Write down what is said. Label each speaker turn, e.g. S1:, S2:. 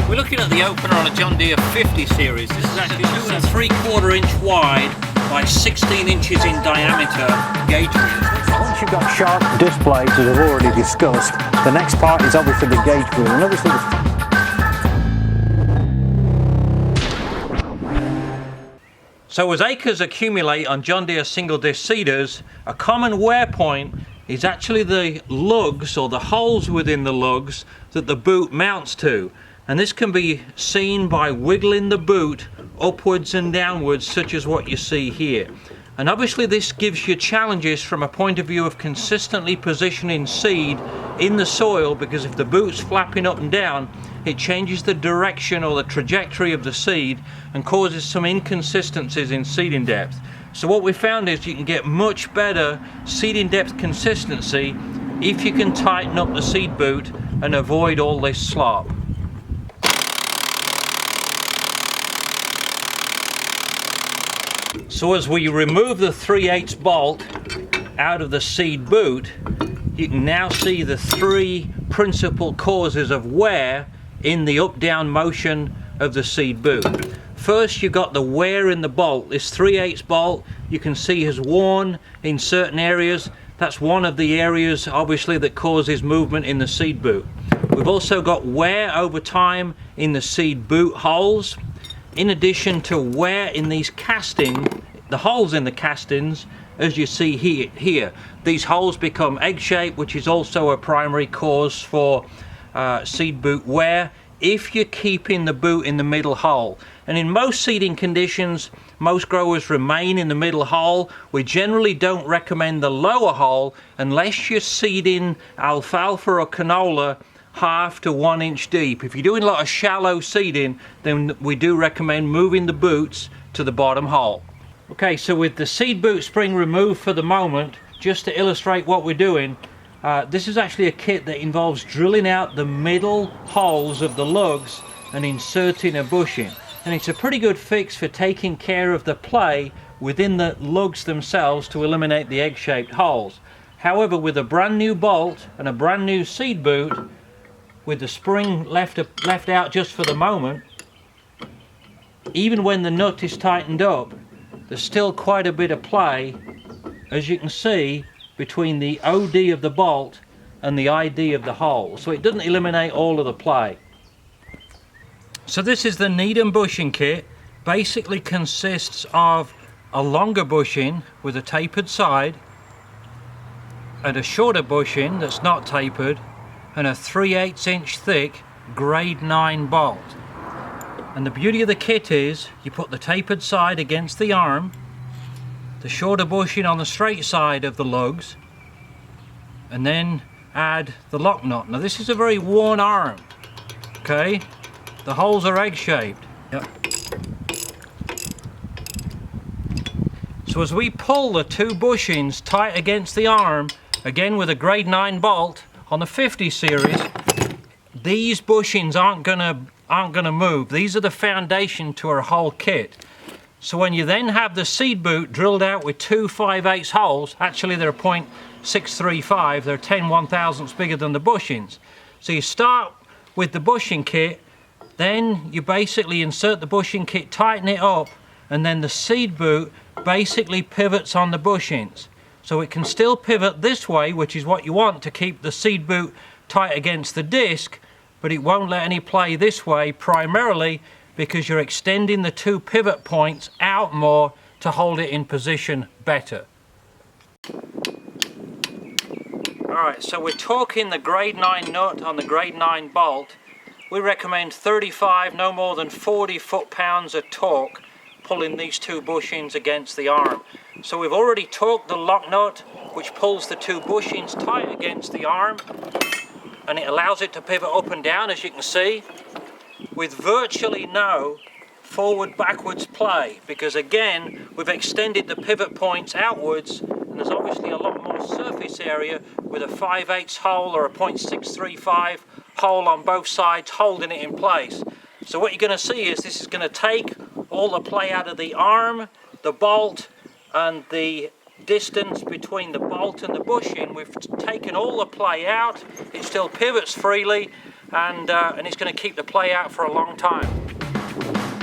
S1: We're looking at the opener on a John Deere 50 series. This is actually 2 3/4 inch wide by 16 inches in diameter gauge wheel.
S2: Once you've got sharp displays, as I've already discussed, the next part is obviously the gauge wheel. And obviously
S1: So as acres accumulate on John Deere single disc seeders, a common wear point is actually the lugs or the holes within the lugs that the boot mounts to. And this can be seen by wiggling the boot upwards and downwards, such as what you see here. And obviously this gives you challenges from a point of view of consistently positioning seed in the soil, because if the boot's flapping up and down, it changes the direction or the trajectory of the seed and causes some inconsistencies in seeding depth. So what we found is you can get much better seeding depth consistency if you can tighten up the seed boot and avoid all this slop. So as we remove the 3/8 bolt out of the seed boot, you can now see the 3 principal causes of wear in the up-down motion of the seed boot. First, you've got the wear in the bolt. This 3/8 bolt you can see has worn in certain areas. That's one of the areas obviously that causes movement in the seed boot. We've also got wear over time in the seed boot holes, in addition to wear in these the holes in the castings, as you see here. These holes become egg-shaped, which is also a primary cause for seed boot wear if you're keeping the boot in the middle hole. And in most seeding conditions, most growers remain in the middle hole. We generally don't recommend the lower hole unless you're seeding alfalfa or canola 1/2 to 1 inch deep. If you're doing a lot of shallow seeding, then we do recommend moving the boots to the bottom hole. Okay, so with the seed boot spring removed for the moment, just to illustrate what we're doing, this is actually a kit that involves drilling out the middle holes of the lugs and inserting a bushing. And it's a pretty good fix for taking care of the play within the lugs themselves to eliminate the egg-shaped holes. However, with a brand new bolt and a brand new seed boot, with the spring left out just for the moment, even when the nut is tightened up, there's still quite a bit of play, as you can see, between the OD of the bolt and the ID of the hole. So it doesn't eliminate all of the play. So this is the Needham bushing kit. Basically consists of a longer bushing with a tapered side, and a shorter bushing that's not tapered, and a 3/8 inch thick grade 9 bolt. And the beauty of the kit is you put the tapered side against the arm, the shorter bushing on the straight side of the lugs, and then add the lock nut. Now this is a very worn arm, okay? The holes are egg-shaped. Yep. So as we pull the 2 bushings tight against the arm, again with a grade 9 bolt on the 50 series, these bushings aren't gonna move. These are the foundation to our whole kit. So when you then have the seed boot drilled out with 2 5/8 holes, actually they're 0.635, they're 10 1/1000ths bigger than the bushings. So you start with the bushing kit, then you basically insert the bushing kit, tighten it up, and then the seed boot basically pivots on the bushings. So it can still pivot this way, which is what you want to keep the seed boot tight against the disc, but it won't let any play this way, primarily because you're extending the 2 pivot points out more to hold it in position better. Alright, so we're torquing the grade 9 nut on the grade 9 bolt. We recommend 35, no more than 40 foot-pounds of torque pulling these 2 bushings against the arm. So we've already torqued the lock nut, which pulls the 2 bushings tight against the arm, and it allows it to pivot up and down, as you can see, with virtually no forward-backwards play, because again we've extended the pivot points outwards, and there's obviously a lot more surface area with a 5/8 hole or a 0.635 hole on both sides holding it in place. So what you're going to see is this is going to take all the play out of the arm, the bolt, and the distance between the bolt and the bushing. We've taken all the play out. It still pivots freely, and it's going to keep the play out for a long time.